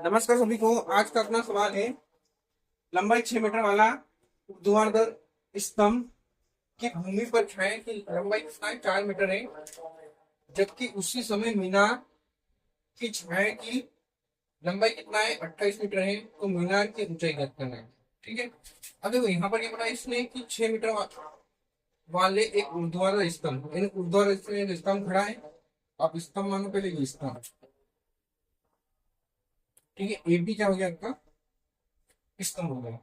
नमस्कार सभी को। आज का अपना सवाल है, लंबाई 6 मीटर वाला ऊर्ध्वाधर स्तंभ की भूमि पर छाया की लंबाई कितना है? 4 मीटर है। जबकि उसी समय मीनार की छाया की लंबाई कितना है? 28 मीटर है। तो मीनार की ऊंचाई ज्ञात करना है। ठीक है। अब देखो यहाँ पर क्या बोला इसने कि 6 मीटर वाले एक ऊर्ध्वाधर स्तंभ, यानी ऊर्ध्वाधर स्तंभ खड़ा है। आप स्तंभ मानो पहले, ये स्तंभ। ठीक है, ए बी क्या हो गया आपका? स्तंभ हो गया।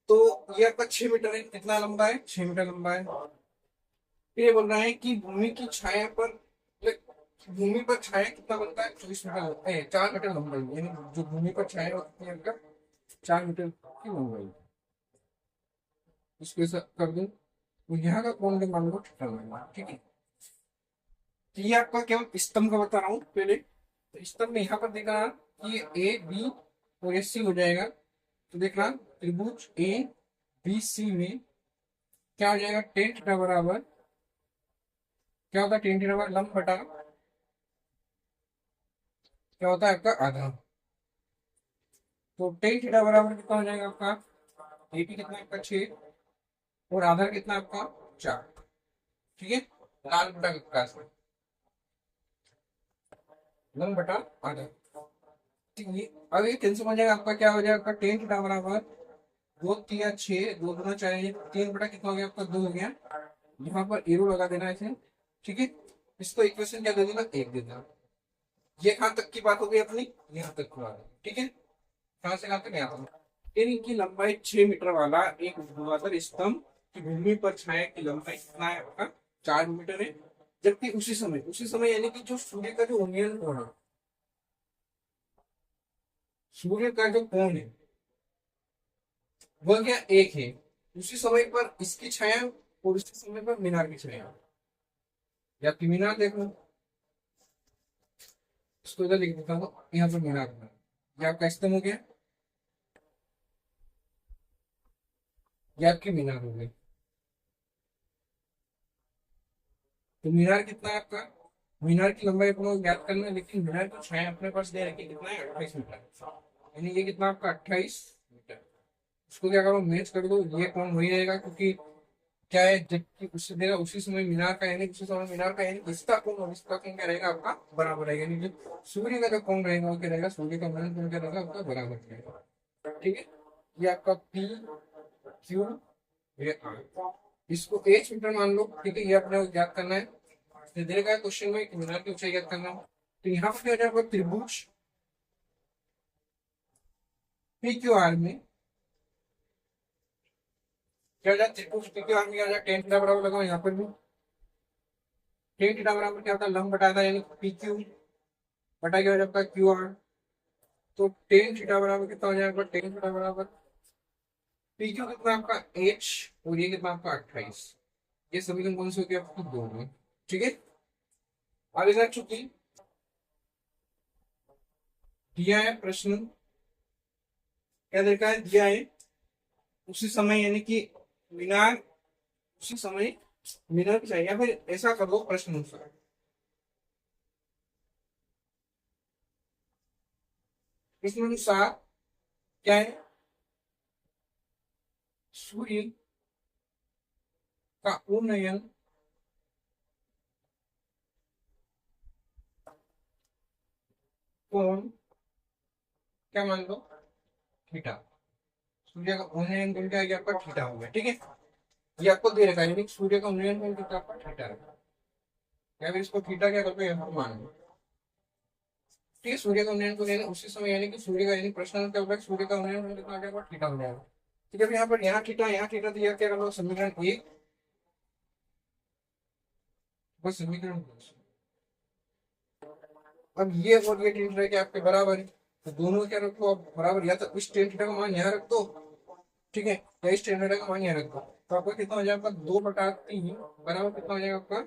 तो ये आपका 6 मीटर है। कितना लंबा है? 6 मीटर लंबा है। फिर ये बोल रहा है कि भूमि की छाया पर, भूमि पर छाया कितना बनता है? 24 मीटर, 4 मीटर लंबाई, यानी जो भूमि पर छाया होती है आपका 4 मीटर की लंबाई। इसको ऐसा कर दूं तो यहाँ का कोण मान लो थीटा लगेगा। ठीक है। तो ये आपका केवल स्तंभ का बता रहा हूँ पहले। तो स्तंभ में यहाँ पर देखना कि ए बी और एस सी हो जाएगा। तो देखना त्रिभुज ए बी सी में क्या हो जाएगा? टेन थीटा बराबर क्या होता है? टेन थीटा बराबर लंब बटा क्या होता है आपका? आधा। तो टेन थीटा बराबर कितना हो जाएगा आपका? एपी कितना आपका? 6। और आधा कितना आपका? 4। ठीक है। लाल बटा विकास में लंब बटा आधा। ठीक है। अब ये कैंसिल हो जाएगा आपका। क्या हो जाएगा आपका? टेन थीटा बराबर 2 3 6, 2 2 4, 3 बटा कितना हो गया आपका? 2 हो गया। यहाँ पर एरो लगा देना है इसे। ठीक है। इसको इक्वेशन क्या दे देना? 1 दे देना। ये कहाँ तक की बात हो गई अपनी? यहाँ तक की बात है। ठीक है। कहाँ से कहाँ तक? यहाँ तक। इनकी लंबाई 6 मीटर वाला एक ऊर्ध्वाधर स्तंभ की भूमि पर छाया की लंबाई कितना है आपका? 4 मीटर है। जबकि उसी समय यानी कि जो सूर्य का जो उन्नयन कोण है, सूर्य का जो कोण है वह क्या एक है। उसी समय पर इसकी छाया और उसी समय पर मीनार की छाया। या कि मीनार देखो, इसको इधर लिख देता हूँ, यहाँ पर मीनार बना। ये आपका स्तंभ हो गया, ये आपकी मीनार हो गई। तो मीनार कितना है आपका? मीनार की लंबाई अपने को ज्ञात करना है, लेकिन मीनार की छाया अपने पास दे रखी कितना है? 28 मीटर। यानी ये कितना आपका? 28 मीटर। उसको क्या करो? मैच कर दो। ये कौन वही रहेगा, क्योंकि क्या है, जबकि उससे देगा उसी समय मीनार का, यानी उसी समय मीनार का, यानी इसका कौन और इसका कौन क्या रहेगा आपका? बराबर रहेगा। यानी जो सूर्य का जो कौन रहेगा वो क्या रहेगा? सूर्य का मान कौन क्या रहेगा आपका? बराबर रहेगा। ठीक है। ये आपका पी क्यू, ये आर। इसको एच मीटर मान लो। ठीक है। ये अपने को ज्ञात करना है। तो देगा क्वेश्चन में कि मीनार की ऊंचाई ज्ञात करना है। तो यहाँ पर क्या हो जाएगा? त्रिभुज पी क्यू आर में क्या हो जाए? त्रिभुज पी क्यू आर में क्या हो जाए? टेन थीटा बराबर लगाओ यहाँ पर भी। टेन थीटा बराबर क्या होता है? लंब बटाता है, यानी पी क्यू बटा क्या हो जाता है? Q R. तो टेन थीटा बराबर कितना हो जाएगा? टेन थीटा बराबर पी क्यू कितना आपका? एच। और ये कितना आपका? 28। ये समीकरण कौन से हो गया आपको? दो में। ठीक है। आगे जा चुकी दिया है प्रश्न, क्या देखा है? दिया है उसी समय, यानी कि मीनार उसी समय मीनार की चाहिए, या फिर ऐसा कर दो प्रश्न अनुसार। प्रश्न अनुसार क्या है? सूर्य का उन्नयन कोण क्या मान लो? थीटा। सूर्य का उन्नयन कोण क्या है आपका? थीटा हो गया। ठीक है। ये आपको दे रखा है, यानी सूर्य का उन्नयन कोण कितना आपका? थीटा है। या फिर इसको थीटा क्या करते हैं मान लो। ठीक है। सूर्य का उन्नयन कोण, यानी उसी समय, यानी कि सूर्य का, यानी प्रश्न क्या होगा? सूर्य का उन्नयन कोण कितना आ जाएगा? थीटा हो जाएगा। ठीक है। यहाँ पर यहाँ थीटा दिया, क्या कर लो? समीकरण एक, बस समीकरण दो। अब ये और ये टेन थीटा के आपके बराबर है, तो दोनों क्या रखो आप बराबर, या तो इस टेन थीटा का मान यहाँ रख दो। ठीक है। या इस टेन थीटा का मान यहाँ रख दो। तो आपका कितना हो जाएगा? 2/3 बराबर कितना हो जाएगा आपका?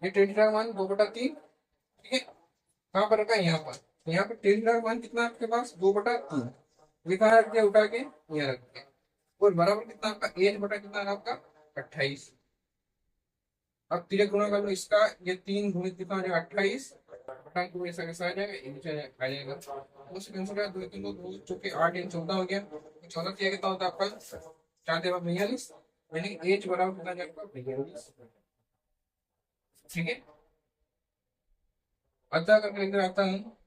ये टेन थीटा का मान 2/3। ठीक है। कहाँ पर रखा है? यहाँ पर। तो यहाँ पर टेन थीटा का मान कितना है आपके पास? 2/3। ये कहाँ रख दिया? उठा के यहाँ रख दिया। और बराबर कितना आपका? एच बटा कितना है आपका? 28। अब तिरक गुणा कर लो इसका, ये 3 गुणित कितना हो जाएगा? 28। अपना को ऐसा कैसा आ जाएगा, इंच आ जाएगा। तो उससे कैंसिल करा, 2 3 2 चौके 8 इंच 14 हो गया। 14 किया कितना होता है आपका 4 देवा 42, यानी एच बराबर कितना जाएगा आपका 42। ठीक है, अतः करके लेकर आता हूँ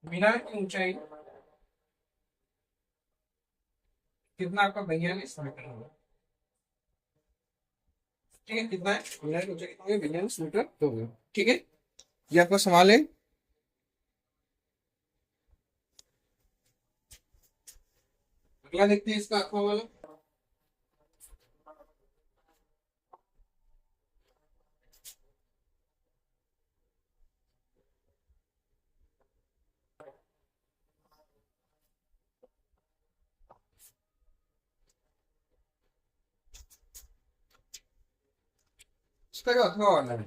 मीनार की ऊंचाई कितना आपका 42 मीटर होगा। ठीक है, कितना है मीनार की ऊंचाई कितनी है, 42 मीटर होगा। ठीक है, ये आपका सवाल है। अगला देखते हैं इसका अगला वाला। इसका जो अथवा वाला है,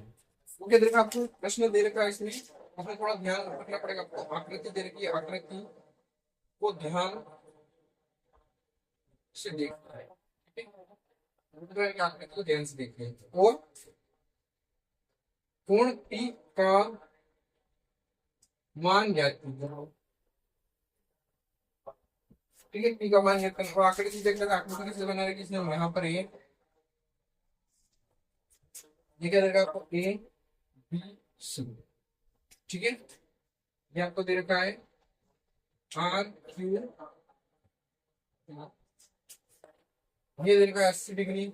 क्योंकि देखो आपको प्रश्न दे रखा है इसमें, उसमें थोड़ा ध्यान रखना पड़ेगा आपको। आकृति दे रखी है, आकृति को ध्यान से देखना है। ठीक है, दूसरा की आकृति को ध्यान से देखना है। और कोण टी का मान ज्ञात कीजिए। ठीक है, टी का मान ज्ञात करना। आकृति देखना, आकृति कैसे बना रही किसने, यहाँ पर ये क्या देगा आपको ए बी सी। ठीक है, ये आपको दे रखा है आर क्यू, ये दे रखा है 80 डिग्री,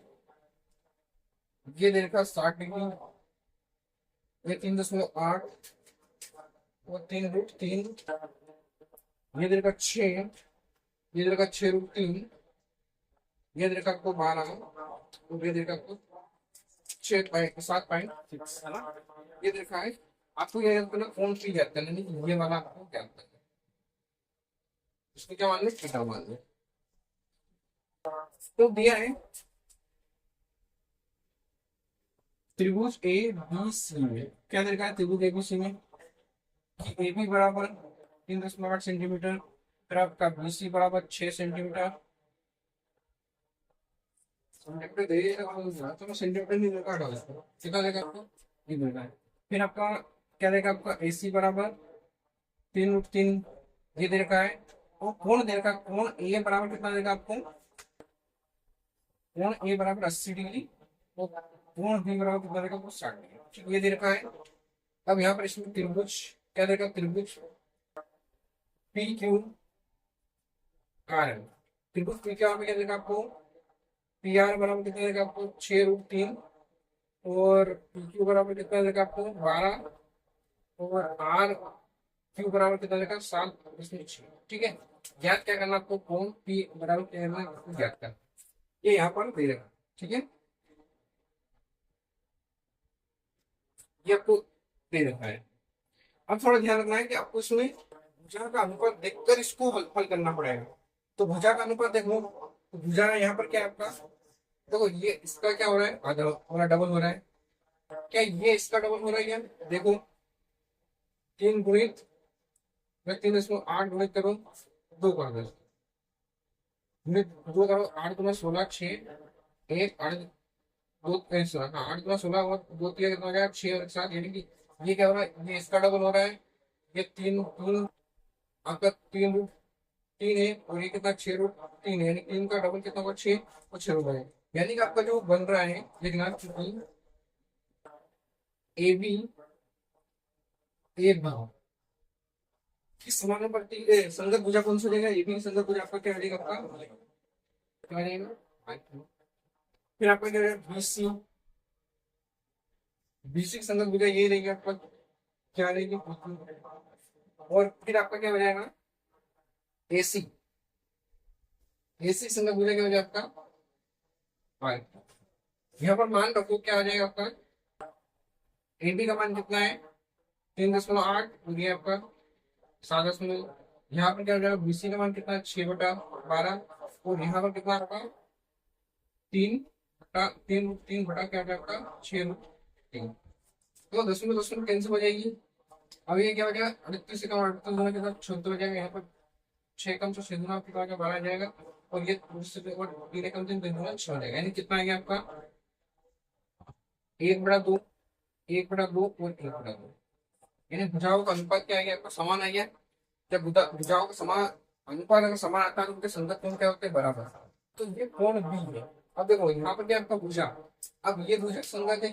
ये दे रखा है 60 डिग्री, ये 3.8 और 3√3, ये दे रखा 6, ये दे रखा 6√3, ये दे रखा आपको 12 और ये दे रखा आपको 7.6 है ना। ये दे रखा है आपको, ये कौन सी ज्ञात करना नहीं, ये वाला आपको ज्ञात करना है। इसको क्या मान लो, थीटा मान लो। तो दिया है त्रिभुज ए बी सी में, क्या दे रखा है त्रिभुज ए बी सी में, ए बी बराबर 3.8 सेंटीमीटर, फिर आपका बी सी बराबर 6 सेंटीमीटर। सेंटीमीटर दे दिया तो सेंटीमीटर नहीं देखा, हटा दो कितना देगा आपको, ये देगा। फिर आपका क्या देगा, आपका ए सी बराबर 3√3, ये दे रखा है। और कोण दे रखा है, कोण ए बराबर कितना देगा आपको, कोण ए बराबर 80 डिग्री, और कोण बी बराबर कितना देगा आपको 60 डिग्री। ठीक, ये दे रखा है। अब यहाँ पर इसमें त्रिभुज क्या देगा, त्रिभुज पी क्यू आर है। त्रिभुज पी क्यू आर में क्या देगा आपको, पी आर बराबर कितना देगा आपको 6√3, और पी क्यू बराबर कितना देगा आपको 12, और आर क्यू बराबर कितना देगा 7/6। ठीक है, ज्ञात क्या करना आपको, कोण पी बराबर क्या करना है आपको ज्ञात करना, ये यहाँ पर दे रखा। ठीक है, ये आपको दे रखा है। अब थोड़ा ध्यान रखना है कि आपको इसमें भुजा का अनुपात देखकर इसको हल करना पड़ेगा। तो भुजा का अनुपात देखो, तो भुजा यहाँ पर क्या है आपका, देखो ये इसका क्या हो रहा है, आधा हो रहा, डबल हो रहा है। क्या ये इसका डबल हो रहा है क्या, देखो 3 गुणित, मैं 3.8 गुणित करो 2 कर दो, गुणित 2 करो, 8×16 6, 1 8 2 हाँ 8×16 और 2 किया कितना हो गया 6 और 7, यानी कि ये क्या हो रहा है, ये इसका डबल हो रहा है। ये 3 आपका 3√3 है, और ये कितना 6√3 है, यानी 3 का डबल कितना होगा 6 और 6 होगा। यानी कि आपका जो बन रहा है लिखना, ए बी ए बी किस समानुपाती संगत भुजा कौन सा देगा, ए बी संगत भुजा आपका क्या रहेगा, आपका क्या रहेगा। फिर आपका क्या रहेगा बी सी, बी सी संगत भुजा ये रहेगी आपका, क्या रहेगी। और फिर आपका क्या हो जाएगा ए सी, ए सी संगत भुजा क्या हो जाएगा आपका 5। यहाँ पर मान रखो क्या हो जाएगा आपका, ए बी का मान कितना है 3.8, ये आपका 7, यहाँ पर क्या हो जाएगा बीसी का मान कितना है 6/12, और यहाँ पर कितना होगा 3 बटा क्या हो जाएगा आपका 6√3। तो 10 में कैंसिल हो जाएगी। अब ये क्या हो जाएगा 38 से कम 38 होने के साथ 14 हो जाएगा, यहाँ पर 6 कम से 6 गुना आपके पास 12 आ जाएगा, और ये 3 कम से 3 गुना 6 हो जाएगा, यानी कितना आ गया आपका 1/2 1/2 और 1/2, यानी भुजाओं का अनुपात क्या आ गया आपका, समान आ गया। जब भुजाओं का समान अनुपात अगर समान आता है तो उनके संगत कोण क्या होते हैं, बराबर। तो ये कोण बी है। अब देखो यहाँ पर क्या आपका भुजा, अब ये भुजा संगत है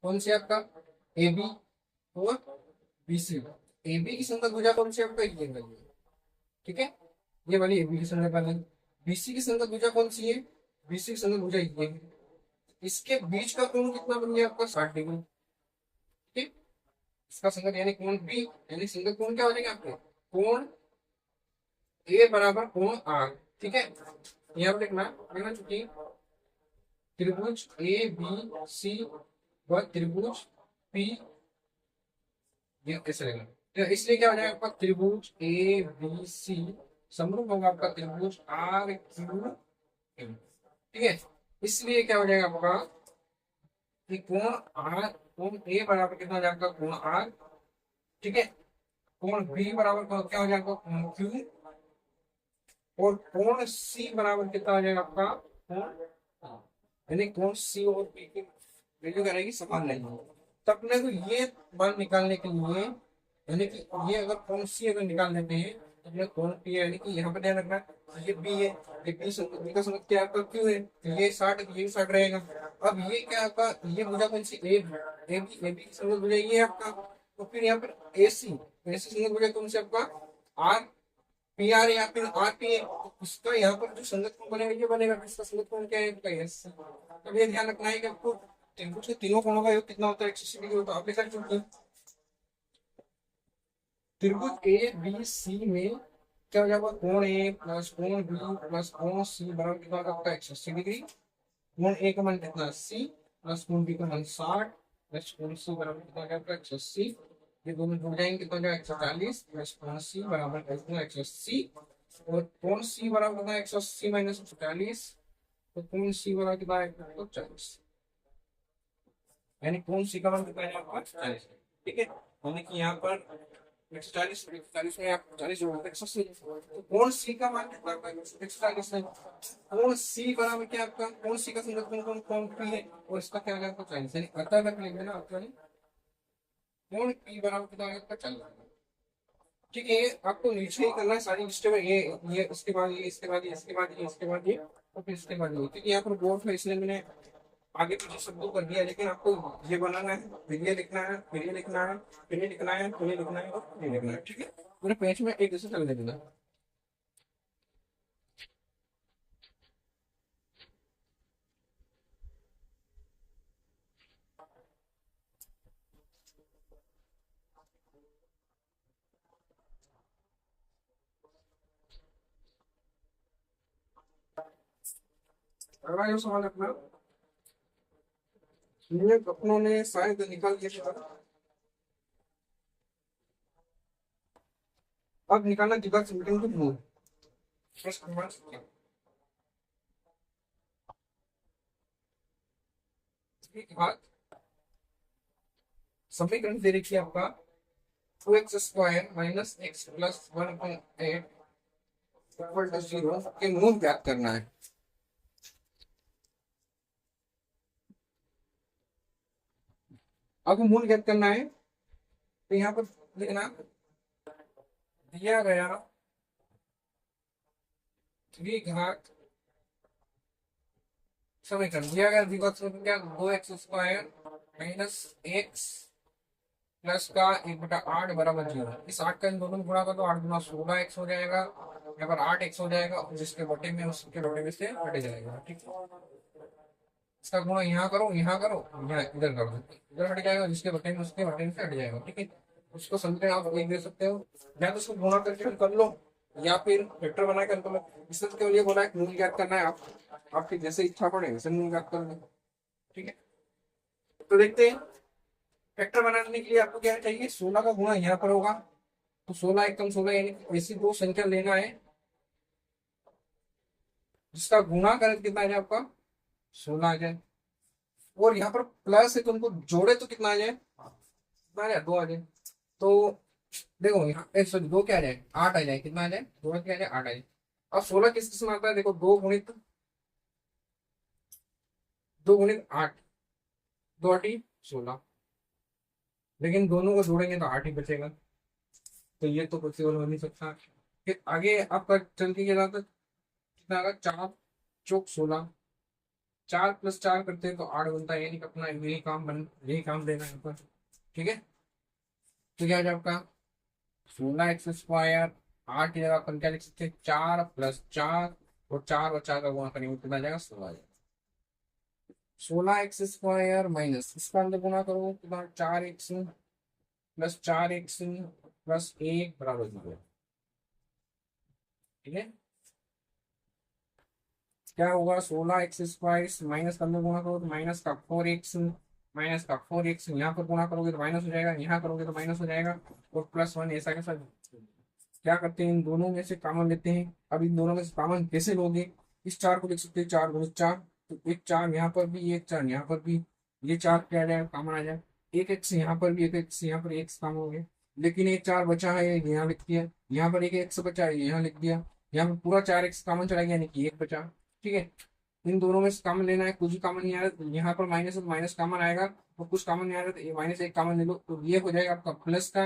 कौन सी आपका, ए बी और बी सी। ए बी की संगत भुजा कौन सी आपका, ये वाली, ठीक है, ये वाली ए बी की संगत वाली। बीसी की संगत भुजा कौन सी है, बीसी की संगत भुजा ये है। इसके बीच का कोण कितना बन गया आपका, 60 डिग्री। ठीक, इसका संगत यानी कोण बी, यानी संगत कोण क्या हो जाएगा आपके, कोण ए बराबर कोण आर। ठीक है, यहाँ पर देखना चूंकि त्रिभुज ए बी सी व त्रिभुज पी, ये कैसे रहेगा, तो इसलिए क्या हो जाएगा आपका, त्रिभुज ए बी सी समरूप होगा आपका त्रिभुज आर क्यू एम। ठीक है, इसलिए क्या हो जाएगा आपका कि कोण आर, कोण ए बराबर कितना हो जाएगा, कोण आर। ठीक है, कोण बी बराबर क्या हो जाएगा, कोण क्यू। और कोण सी बराबर कितना हो जाएगा आपका, कोण, यानी कोण सी और पी की वैल्यू क्या रहेगी, समान रहेगी। तो अपने को ये मान निकालने के लिए, यानी कि ये अगर कोण सी अगर निकाल लेते हैं तो अपने कोण पी, यानी कि यहाँ पे ध्यान रखना ये बी है, ये बी का संगत क्या आपका क्यू है, तो ये 60, ये भी 60 रहेगा। अब ये क्या आपका, ये भुजा कौन सी, ए बी की संगत भुजा ये है आपका। तो फिर यहाँ पर ए सी संगत भुजा कौन सी आपका, आर पी आर या फिर आर पी है। तो उसका यहाँ पर जो संगत कोण बनेगा ये बनेगा, इसका संगत कोण क्या है आपका, एस। अब ये ध्यान रखना है कि आपको त्रिभुज के तीनों कोणों का योग कितना होता है, 180 डिग्री होता है। आप लिख सकते हैं त्रिभुज ए बी सी में क्या हो जाएगा, कोण ए प्लस कोण बी प्लस कोण सी बराबर कितना होगा, 180 डिग्री। कोण ए का मान कितना, 80 प्लस कोण बी का मान 60 प्लस कोण सी बराबर कितना हो जाएगा, 180। ये दोनों जुड़ जाएंगे कितना हो जाएगा, 140 प्लस कोण सी बराबर कितना, 180। और कोण सी बराबर कितना, 180 माइनस 140, तो कोण सी बराबर कितना है, 140, यानी कोण सी का मान कितना है आपका, 40। ठीक है, यानी कि यहाँ पर 140, 140 में आप 40 जोड़ते हैं 180, तो कोण सी का मान कितना आपका, 140 है। कोण सी बराबर क्या आपका, कोण सी का संगत कोण कोण कोण पी है, और इसका क्या होगा आपका 40, यानी अतः अगर लिख देना अतः कोण पी बराबर कितना होगा आपका 40। ठीक है, आपको नीचे ही करना है सारी लिस्टें में, ये इसके बाद ये, इसके बाद ये, इसके बाद ये, इसके बाद ये, और फिर इसके बाद ये, क्योंकि यहाँ पर बोर्ड है इसलिए मैंने आगे पीछे सब कुछ कर दिया। लेकिन आपको ये बनाना है, फिर ये लिखना है, फिर ये लिखना है, फिर ये लिखना है, फिर ये लिखना है और फिर ये लिखना है। ठीक है, पूरे पेज में एक जैसे चल देना। अगला जो सवाल अपना, ये अपनों ने शायद निकाल दिया था, अब निकालना दिग्गज समीकरण के मूल। इसके बाद समीकरण दे रखी है आपका 2x² minus x plus 1/8 equal to 0 के मूल ज्ञात करना है। अब मूल ज्ञात करना है तो यहाँ पर लिखना, दिया गया द्विघात समीकरण, दिया गया द्विघात समीकरण क्या, 2x² माइनस एक्स प्लस का 1/8 बराबर 0। इस 8 का इन दोनों में गुणा कर दो, 8 गुना 16x हो जाएगा, यहाँ पर 8x हो जाएगा, जिसके बटे में उसके बटे में से हट जाएगा। ठीक है, इसका गुणा यहाँ करो, यहाँ करो, यहाँ इधर कर दो, इधर हट जाएगा, जिसके बटे में उसके बटे में से हट जाएगा। ठीक है, उसको समीकरण आप एक दे सकते हो, या तो उसको गुणा करके कर लो या फिर वेक्टर बना कर लो। इससे तो केवल ये बोला है मूल ज्ञात करना है, आप आपकी जैसे इच्छा पड़े वैसे मूल ज्ञात कर लो। ठीक है, तो देखते हैं वेक्टर बनाने के लिए आपको क्या चाहिए, 16 का गुणा यहाँ पर होगा, तो 16 एकम 16, यानी ऐसी दो संख्या लेना है जिसका गुणा करें कितना आ जाए आपका, 16 आ जाए। और यहाँ पर प्लस है तो उनको जोड़े तो कितना आ जाए, कितना आ जाए, 2 आ जाए। तो देखो यहाँ सॉरी 2 क्या आ जाए, 8 आ जाए, कितना आ जाए, 2 क्या आ जाए, 8 आ जाए। अब 16 किस किस में आता है, देखो 2 गुणित 8, 2 8 16, लेकिन दोनों को जोड़ेंगे तो 8 ही बचेगा, तो ये तो पॉसिबल हो नहीं सकता। फिर आगे आपका चल के क्या था, कितना आएगा, 4 चौक 16, 4 + 4 करते हैं तो 8 बनता है, यानी कि अपना यही काम देना है यहाँ पर। ठीक है, तो क्या हो जाएगा आपका 16x², 8 की जगह अपन क्या लिख सकते हैं, 4 + 4, और 4 और 4 का गुणा करेंगे कितना आ जाएगा, 16 आ जाएगा। 16x² माइनस इसका अंदर गुणा करो कितना, 4x + 4x + 1 बराबर 0। ठीक है, क्या होगा, 16x² माइनस का अंदर गुणा करो तो माइनस का 4x, माइनस का 4x यहाँ पर गुणा करोगे तो माइनस हो जाएगा, यहाँ करोगे तो माइनस हो जाएगा, और +1 ऐसा कैसा। क्या करते हैं, इन दोनों में से कॉमन लेते हैं। अब इन दोनों में से कॉमन कैसे लोगे, इस 4 को लिख सकते हैं 4 × 4, तो एक 4 यहाँ पर भी, एक 4 यहाँ पर भी, ये 4 क्या आ जाएगा, कॉमन आ जाए। एक एक्स यहाँ पर भी, एक एक्स यहाँ पर, एक्स कॉमन हो गया, लेकिन एक 4 बचा है, ये यहाँ लिख दिया, यहाँ पर एक एक्स बचा है, यहाँ लिख दिया, यहाँ पर पूरा 4x कॉमन चला गया, यानी कि एक बचा। ठीक है, इन दोनों में से कॉमन लेना है, कुछ भी कॉमन नहीं आ रहा तो यहाँ पर माइनस है तो माइनस कॉमन आएगा, और कुछ कॉमन नहीं आ रहा तो ये -1 कॉमन ले लो, तो ये हो जाएगा आपका प्लस का,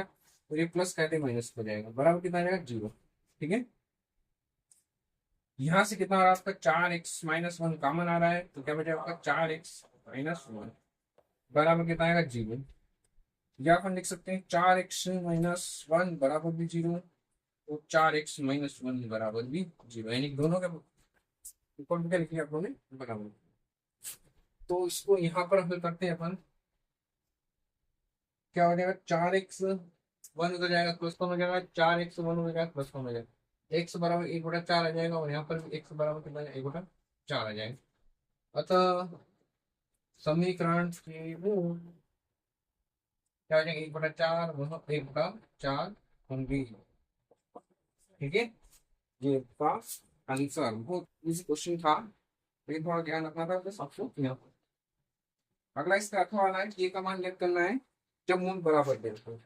और ये प्लस कहते माइनस हो जाएगा, बराबर कितना आ जाएगा, 0। ठीक है, यहां से कितना आ रहा है आपका, 4x - 1 कॉमन आ रहा है, तो क्या बचेगा आपका 4x - 1 बराबर कितना आएगा, 0। या अपन लिख सकते हैं 4x - 1 बराबर भी 0, और 4x - 1 बराबर भी 0, यानी कि दोनों के ऊपर क्या लिखिए आप लोगों ने, बराबर। तो इसको यहाँ पर हल करते हैं अपन, क्या हो जाएगा, 4x1 हो जाएगा, +1 हो जाएगा, 4x1 हो जाएगा, +1 हो जाएगा, x बराबर 1/4 आ जाएगा, और यहाँ पर भी x बराबर कितना 1/4 आ जाएगा। अतः समीकरण के मूल क्या हो जाएगा, 1/4 1/4 होंगे। ठीक है, ये आपका आंसर बहुत इजी क्वेश्चन था, लेकिन थोड़ा ध्यान रखना था बस आपको यहाँ पर। अगला इसका अर्थ वाला है कि ये का मान ज्ञात करना है जब मूल बराबर दे तो।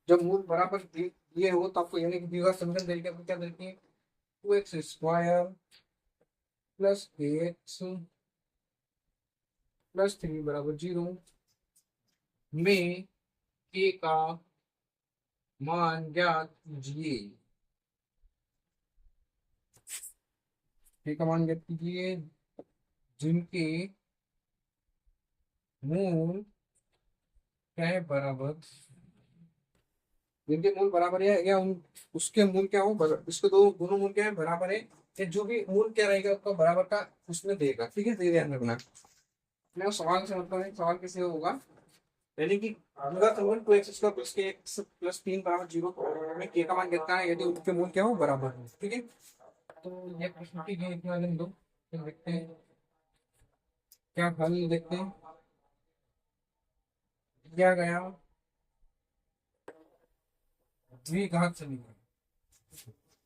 जब मूल बराबर दिए हो तो आपको यानी कि द्विघात समीकरण तरीके आपको क्या देखिए, 2x² + ax + 3 बराबर 0 में k का मान ज्ञात कीजिए। k का मान ज्ञात कीजिए जिनके मूल क्या है, बराबर, जिनके मूल बराबर है या उन उसके मूल क्या हो, इसके दो दोनों मूल क्या है, बराबर है, या जो भी मूल क्या रहेगा उसका बराबर का उसमें देगा। ठीक है, तो ये ध्यान रखना। मैं उस सवाल से मतलब है, सवाल कैसे होगा, यानी कि अगर समीकरण 2x² + kx + 3 बराबर 0 में k का मान कितना है यदि उनके मूल क्या हो, बराबर हो। ठीक है, तो ये प्रश्न की ये इतना दिन दो, फिर देखते हैं क्या हल, देखते हैं क्या गया, द्विघात समीकरण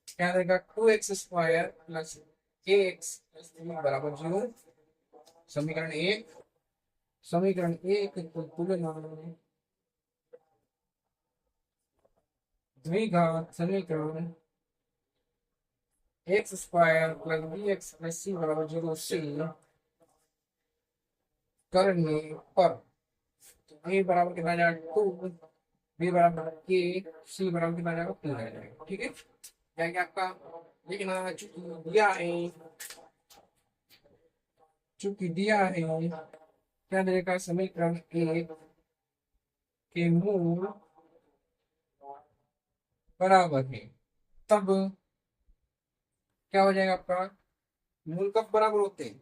क्या रहेगा, 2x² + kx + 3 बराबर 0। समीकरण 1, समीकरण 1 की तुलना द्विघात समीकरण x² + bx + c बराबर 0 से करने पर a बराबर कितना आ जाएगा 2, b बराबर k, c बराबर कितना आ जाएगा 2 आ जाएगा। ठीक है, क्या क्या आपका, लेकिन चूंकि दिया है, चूंकि दिया है क्या देगा, समीकरण 1 के मूल बराबर है, तब क्या हो जाएगा आपका, मूल कब बराबर होते हैं,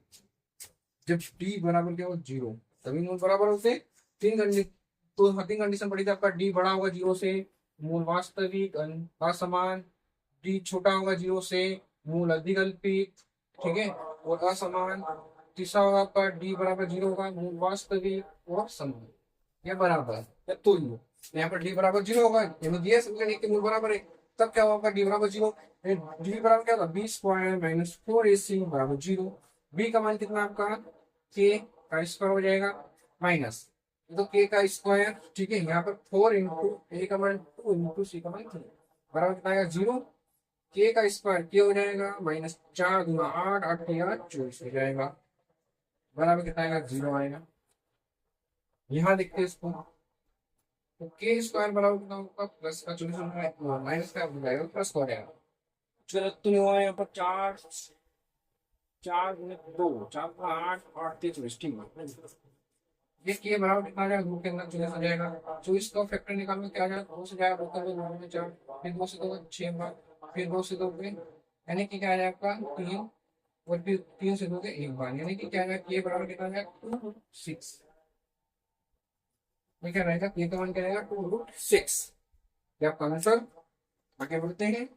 जब डी बराबर क्या हो 0, तभी मूल बराबर होते हैं। तीन कंडीशन, तो हाँ, तीन कंडीशन पड़ी थी आपका, डी बड़ा होगा 0 से, मूल वास्तविक असमान, डी छोटा होगा 0 से, मूल अधिक अल्पित, ठीक है, और असमान, तीसरा होगा आपका डी बराबर 0 होगा, मूल वास्तविक और समान, या बराबर या तुल्य। यहाँ पर डी बराबर 0 होगा, यानी दिया समीकरण के मूल बराबर है, तब क्या होगा, डी बराबर 0, डी बराबर क्या होगा, b² - 4ac बराबर 0। बी का मान कितना आपका, के का स्क्वायर हो जाएगा माइनस, तो के का स्क्वायर, ठीक है, यहाँ पर 4 × a का मान 2 × c का मान 3, बराबर कितना आएगा 0। के का स्क्वायर के हो जाएगा -4 × 8, 8 के 24 हो जाएगा, बराबर कितना आएगा 0 आएगा। यहाँ देखते हैं इसको, तो के स्क्वायर बराबर कितना होगा प्लस का 24 माइनस का हो जाएगा प्लस हो जाएगा। चलो तो नहीं हुआ यहाँ पर 4 4 × 2 4 × 8 8 के 24 ठीक है। ये के बराबर कितना आ जाएगा 2 के अंदर 24 हो जाएगा। 24 का फैक्टर निकालने क्या आ जाएगा 2 से जाएगा 2 का 2 में 4, फिर 2 से 2 6 बार, फिर 2 से 2 पे यानी कि क्या आ जाएगा 3, और फिर 3 से 2 के 1 बार, यानी कि क्या आ जाएगा के बराबर कितना आ जाएगा 2√6। क्या रहेगा के का मान क्या रहेगा 2√6। क्या आपका आंसर। आगे बढ़ते हैं।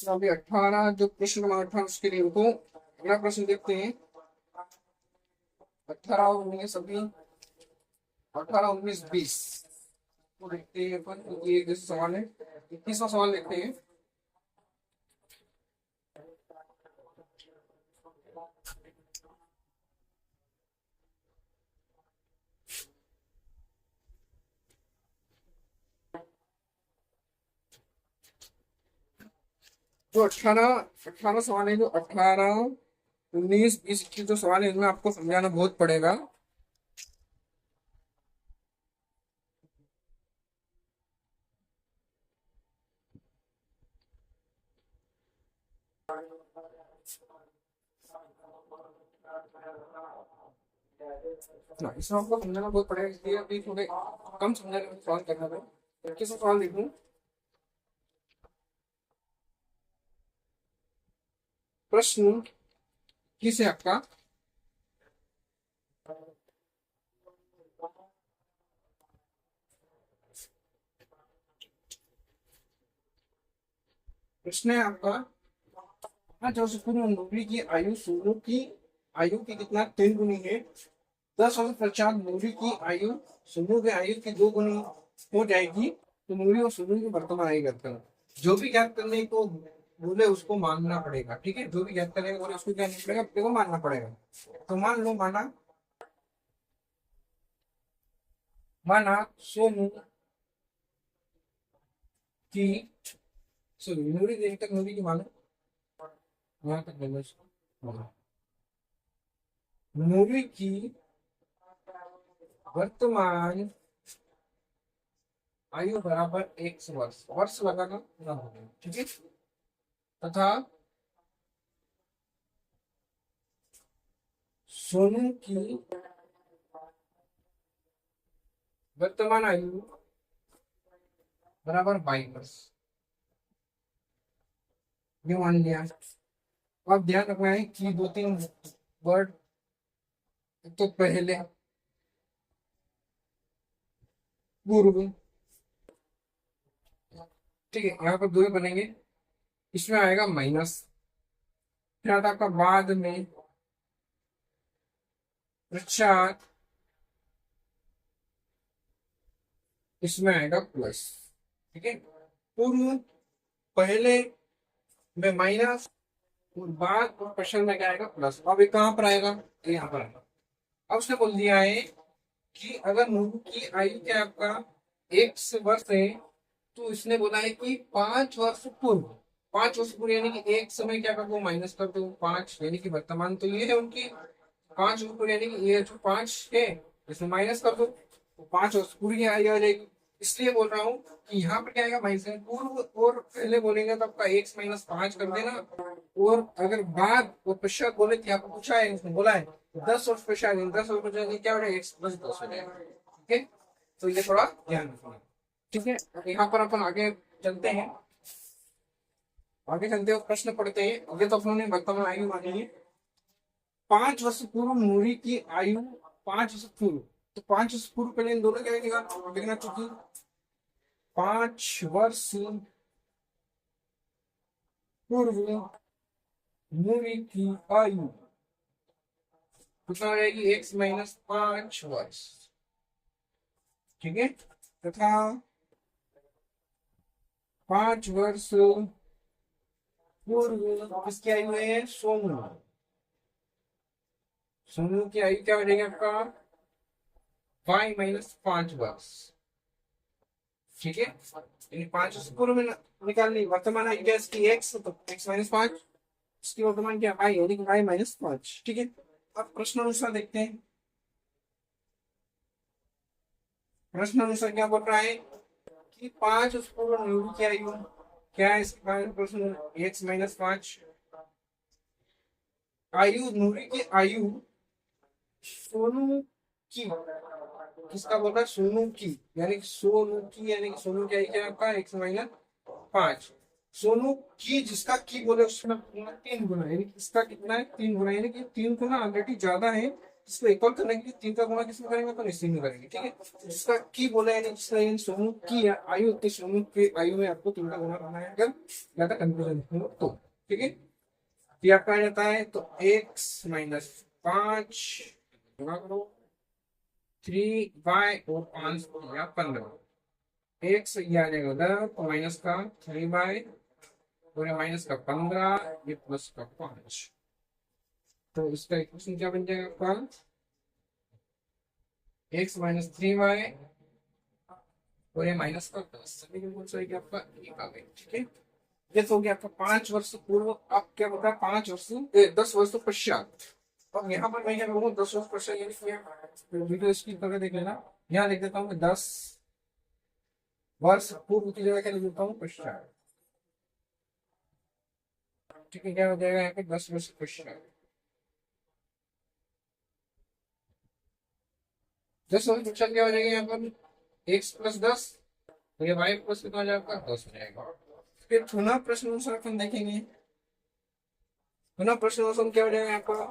अभी 18 जो प्रश्न नंबर 18 उसके लिए रुको, अगला प्रश्न देखते हैं। 18 और 19 अभी 18 19 20 तो देखते हैं अपन, क्योंकि एक जैसे सवाल है। 21वां सवाल देखते हैं। जो 18 सवाल है, जो 18 19 20 21 जो सवाल है, इनमें आपको समझाना बहुत पड़ेगा। इसमें आपको समझाना बहुत पड़ेगा, इसलिए अभी थोड़े कम समझाने में सवाल करना है। 21वां सवाल देखूं। प्रश्न किस है आपका। प्रश्न है आपका, जो पूर्व नौकरी की आयु सोनू की आयु की कितना 3 गुनी है। 10 वर्ष पश्चात नूरी की आयु सोनू की आयु की 2 गुनी हो जाएगी, तो नूरी और सोनू की वर्तमान आयु ज्ञात करना। जो भी ज्ञात करने को बोले उसको मानना पड़ेगा, ठीक है। जो भी ज्ञात करने को बोले उसको क्या नहीं पड़ेगा, अपने को मानना पड़ेगा। तो मान लो माना सोनू की सॉरी नूरी देर तक नूरी की मानो, यहाँ तक बोलो इसको। नूरी की वर्तमान आयु बराबर 100 वर्ष, वर्ष लगाना ना होगा, ठीक है। तथा सोनू की वर्तमान आयु बराबर 22 वर्ष, ये मान लिया। अब ध्यान रखना है कि 2-3 वर्ड, तो पहले पूर्व, ठीक है, यहाँ पर 2 ही बनेंगे। इसमें आएगा माइनस, फिर आता आपका बाद में पश्चात, इसमें आएगा प्लस, ठीक है। पूर्व पहले में माइनस, और बाद और प्रश्न में क्या आएगा प्लस। अब ये कहाँ पर आएगा, तो यहाँ पर आएगा। अब उसने बोल दिया है कि अगर नूरू की आयु क्या आपका 1 वर्ष है, तो इसने बोला है कि 5 वर्ष पूर्व, 5 वर्ष पूर्व यानी कि एक समय क्या कर दो माइनस कर दो 5, यानी कि वर्तमान तो ये है उनकी 5 वर्ष पूर्व, यानी कि ये जो 5 है इसमें माइनस कर दो तो 5 वर्ष पूरी की आयु आ जाएगी। इसलिए बोल रहा हूँ कि यहाँ पर क्या आएगा माइनस पूर्व, और पहले बोलेंगे तो आपका 1 - 5 कर देना, और अगर बाद और पश्चात बोले कि आपको पूछा है, उसने बोला है 10 वर्ष पश्चात, 10 वर्ष पश्चात क्या हो जाएगा 1 + 10 हो जाएगा, ठीक है। तो ये थोड़ा ध्यान रखना, ठीक है। यहाँ पर अपन आगे चलते हैं, आगे चलते हुए प्रश्न पढ़ते हैं। ये तो अपनों ने वर्तमान आयु मानी है। 5 वर्ष पूर्व नूरी की आयु 5 वर्ष पूर्व, तो 5 वर्ष पूर्व पहले इन दोनों क्या लिखना, क्योंकि 5 वर्ष पूर्व नूरी की आयु कितना हो जाएगी 1 - 5 वर्ष, ठीक है। तथा 5 वर्ष पूर्व किसकी आयु है सोनू, सोनू की आयु क्या हो जाएगी आपका y माइनस 5 वर्ष। ठीक है, यानी 5 पूर्व में निकालनी, वर्तमान आई क्या इसकी x, तो x माइनस 5, इसकी वर्तमान क्या y, यानी कि y माइनस 5। ठीक है, अब प्रश्न अनुसार देखते हैं। प्रश्न अनुसार क्या बोल रहा है कि 5 पूर्व नियुक्त की आयु क्या है, इसके प्रश्न x माइनस 5। आयु नूरी की आयु सोनू की, किसका बोल रहा है, सोनू की, यानी कि सोनू की, यानी कि सोनू की आयु क्या है आपका x माइनस 5। सोनू की, जिसका की बोले उसमें 3 गुना, यानी कि इसका कितना है 3 गुना, यानी कि 3 गुना ऑलरेडी ज्यादा है। इसको एक और करने के लिए 3 का गुना किसमें करेंगे, तो इसी में करेंगे। ठीक है, जिसका की बोला यानी जिसका यानी सोनू की आयु, तो सोनू की आयु में आपको 3 का गुना करना है अगर ज्यादा कंफ्यूजन हो तो। ठीक है, ये आपका आ जाता है, तो x माइनस 5 गुणा करो 3y और 5 या 15, x ये आ जाएगा उधर, तो माइनस का 3y और माइनस का 15, ये प्लस का 5। तो इसका इक्वेशन क्या बन जाएगा आपका, x माइनस 3y और ये माइनस का 10, सभी बिल्कुल सही कि आपका एक आ गई। ठीक है, ये तो हो गया आपका 5 वर्ष पूर्व। आप क्या बता 5 वर्ष 10 वर्ष पश्चात। अब यहाँ पर मैं क्या करूँगा 10 वर्ष पश्चात, यानी कि वीडियो स्किप करके देख लेना। यहाँ लिख देता हूँ 10 वर्ष पूर्व की जगह क्या लिख देता हूँ, पश्चात। ठीक है, क्या हो जाएगा यहाँ पे 10 वर्ष पश्चात। 10 वर्ष पश्चात क्या हो जाएगा यहाँ पर, x प्लस 10, तो ये y प्लस कितना हो जाएगा, 10 हो जाएगा। फिर पुनः प्रश्न अनुसार अपन देखेंगे, पुनः प्रश्न अनुसार क्या हो जाएगा यहाँ पर,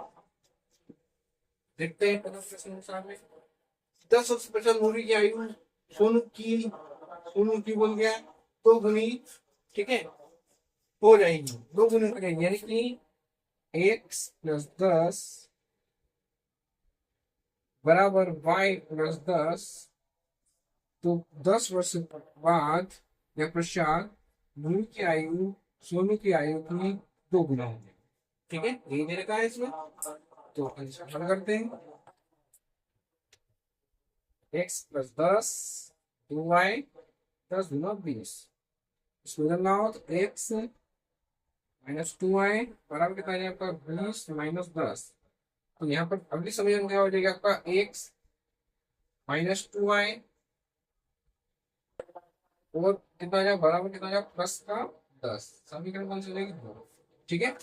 देखते हैं पुनः प्रश्न अनुसार में। 10 वर्ष पश्चात मूवी की आयु सोनू की बोल गया 2 गुनी, ठीक है, हो जाएगी, 2 गुनी हो जाएगी, यानी कि x प्लस 10 बराबर y प्लस 10। तो 10 वर्ष बाद या पश्चात मूवी की आयु सोनू की आयु की 2 गुना होगी। ठीक है, यही दे रखा है इसमें, तो अपन इसको हल करते हैं। x प्लस 10 2y 10 गुना 20, इसको बदलना हो तो x माइनस 2y बराबर कितना आ जाएगा आपका 20 माइनस 10। तो यहाँ पर अगली समीकरण क्या हो जाएगा आपका x माइनस 2y और कितना आ जाएगा बराबर कितना आ जाएगा प्लस का 10। समीकरण कौन सी हो जाएगी, 2। ठीक है,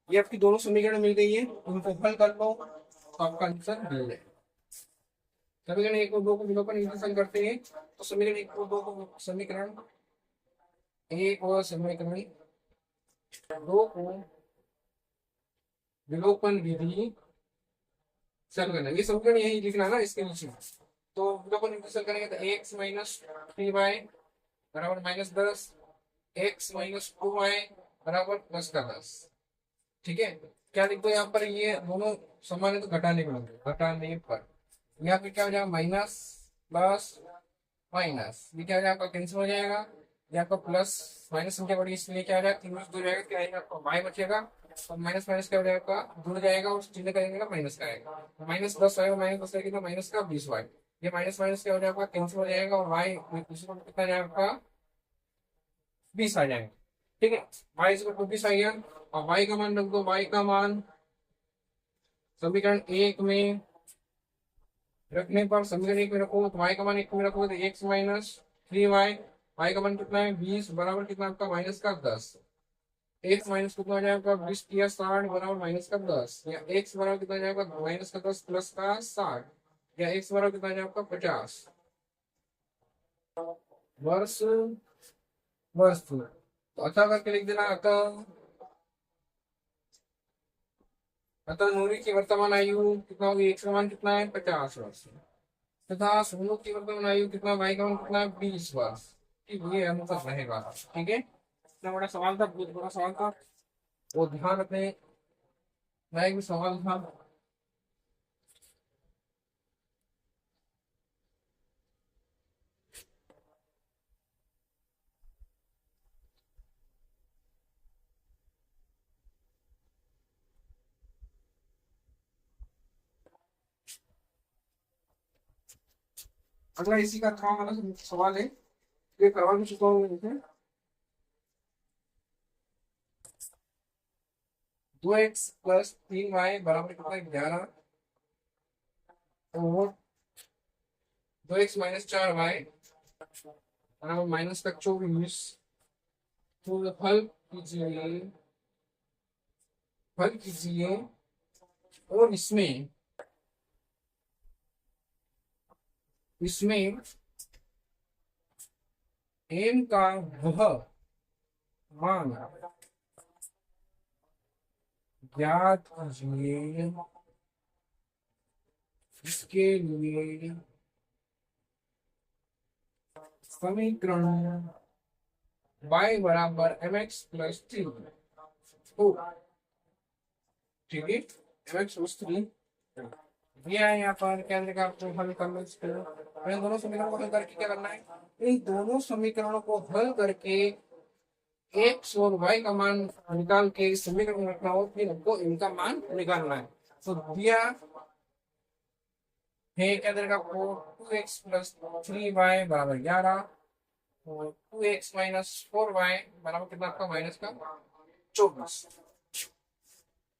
ये आपकी दोनों समीकरण मिल गई है, उनको हल कर लो तो आपका आंसर मिल जाएगा। समीकरण 1 और 2 को विलोपन इंटीग्रेशन करते हैं, तो समीकरण 1 और 2 को समीकरण 1 और समीकरण 2 को विलोपन विधि सर करना, ये समीकरण यही लिखना ना इसके नीचे। तो विलोपन इंटीग्रेशन करेंगे तो x माइनस 3y बराबर माइनस 10, x माइनस 2y बराबर प्लस का 10। ठीक है, क्या लिखते हैं यहाँ पर, ये दोनों समान है तो घटाने को लगेगा, घटाने पर यहाँ पे क्या हो जाएगा माइनस प्लस माइनस, ये क्या हो जाएगा आपका कैंसिल हो जाएगा, ये आपका प्लस माइनस संख्या बड़ी इसलिए क्या हो जाएगा 3 2 जाएगा, क्या आएगा आपका y बचेगा, और माइनस माइनस क्या हो जाएगा आपका जुड़ जाएगा और चिन्ह करेंगे ना माइनस का आएगा, माइनस 10 आएगा, माइनस 10 आएगा माइनस का 20y, ये माइनस माइनस क्या हो जाएगा कैंसिल हो जाएगा और y कितना जाएगा आपका 20 आ जाएगा। ठीक है, y इसको 20 आ गया, और y का मान रख दो, y का मान समीकरण 1 में रखने पर, समीकरण 1 में रखो तो y का मान 1 में रखोगे तो x माइनस 3y, y का मान कितना है 20 बराबर कितना आपका माइनस का 10, x माइनस कितना हो जाएगा 20 किया 60 बराबर माइनस का 10, या x बराबर कितना जाएगा माइनस का 10 प्लस का 60, या x बराबर कितना जाएगा आपका 50 वर्ष। वर्ष तो अच्छा करके लिख देना, अतः नूरी की वर्तमान आयु कितना होगी, x का मान कितना है 50 वर्ष, तथा सोनू की वर्तमान आयु कितना, y का मान कितना है 20 वर्ष। ठीक, ये अंतर रहेगा। ठीक है, इतना बड़ा सवाल था, बहुत बड़ा सवाल था, वो ध्यान रखने लायक भी सवाल था। अगला इसी का था वाला सवाल है, ये करवा भी चुका हूँ मैं। 2x+3y बराबर कितना है? 11। और 2x-4y बराबर माइनस का 24। तो हल कीजिए, हल कीजिए। और इसमें इसमें m का वह मान ज्ञात कीजिए इसके लिए समीकरण y बराबर mx+3 हो। ठीक है, mx+3 दिया है यहाँ पर। क्या देखा आपको? हल करना इसको। इन दोनों समीकरणों को हल करके क्या करना है? इन दोनों समीकरणों को हल करके एक्स और वाई का मान निकाल के समीकरण में रखना हो, फिर हमको इनका मान निकालना है। तो दिया है क्या देगा आपको? 2x+3y बराबर 11 और 2x-4y बराबर कितना आपका? माइनस का 24।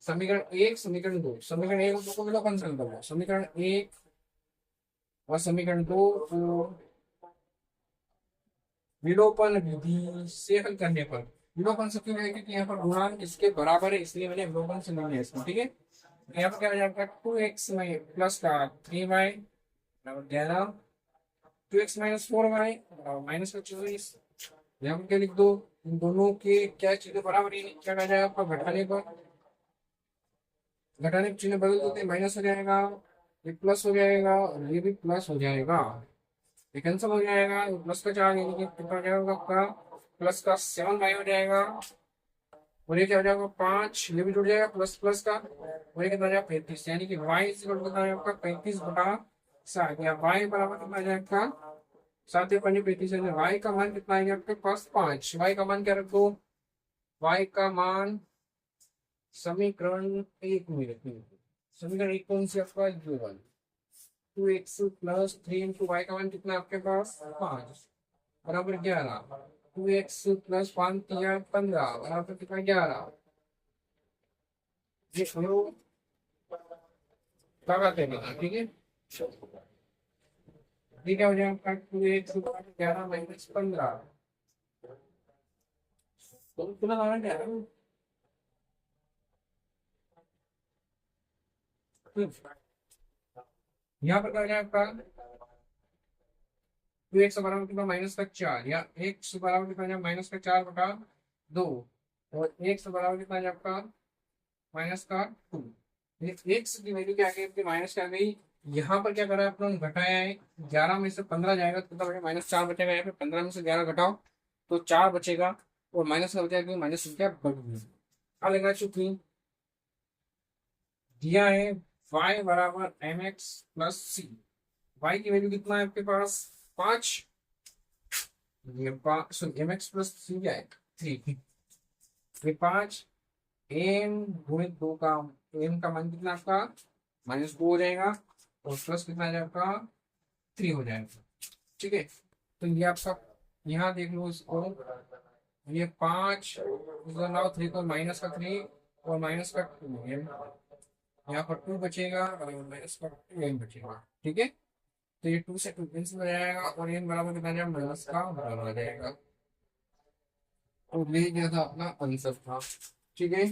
समीकरण एक, समीकरण दो, समीकरण एक और दो को विलोपन से निकालो। समीकरण एक और समीकरण दो को विलोपन विधि से हल करने पर, विलोपन से क्यों है? क्योंकि यहाँ पर गुणांक इसके बराबर है, इसलिए मैंने विलोपन से लिया इसको। ठीक है, यहाँ पर क्या हो जाएगा? 2x में प्लस का 3y बराबर 11, 2x-4y माइनस का 24। यहाँ पर क्या लिख दो? इन दोनों के क्या चीजें बराबर ही नहीं, क्या कहा जाएगा आपका? घटाने पर, घटाने के चिन्ह बदल देते, माइनस हो जाएगा, ये प्लस हो जाएगा और ये भी प्लस हो जाएगा। ये कैंसिल हो जाएगा, प्लस का 4 यानी कि कितना हो जाएगा आपका? प्लस का 7y हो जाएगा। और ये क्या हो जाएगा? 5, ये भी जुड़ जाएगा प्लस प्लस का। और ये कितना हो जाएगा? 35, यानी कि y इक्वल कितना है आपका? 35/7। या y बराबर कितना आ जाएगा? 7 या 5 35 है। y का मान कितना आएगा आपके पास? 5। y का मान क्या रख दो? y का मान समीकरण एक में रखेंगे। समीकरण एक कौन सी आपका? ये वाली। 2x+3 इंटू वाई का मान कितना आपके पास? 5 बराबर 11। 2x+5 15 बराबर कितना? 11। ये हम लोग लगाते हैं। ठीक है, ये क्या हो जाएगा आपका? 2x+11 - 15 तो कितना लाना क्या है? यहाँ पर क्या हो जाएगा आपका? 2x बराबर कितना? माइनस का 4, या x बराबर कितना? -4/2। और x बराबर कितना है आपका? -2। एक्स की वैल्यू क्या आ गई आपकी? माइनस क्या आ गई? यहाँ पर क्या करा है आपने? घटाया है। 11 में से 15 जाएगा तो कितना बचेगा? -4 बचेगा। यहाँ पे 15 में से 11 घटाओ तो 4 बचेगा, और माइनस का बचेगा क्योंकि माइनस संख्या बढ़ गई। अब लेना चुकी दिया है y बराबर mx+c। y की वैल्यू कितना है आपके पास? 5। ये 5 mx+c क्या है? 3। ये 5 m गुणित 2 का m का मान कितना आपका? -2 हो जाएगा, और प्लस कितना आ जाएगा? 3 हो जाएगा। ठीक है, तो ये आपका यहाँ देख लो इसको। ये 5 3 को माइनस का 3 और माइनस का 2 यहाँ पर 2 बचेगा और माइनस का 2 बचेगा। ठीक है, तो ये 2 से 2 कैंसिल हो जाएगा और n बराबर कितना आ जाएगा? माइनस का बराबर आ जाएगा। तो ये क्या था? अपना आंसर था। ठीक है।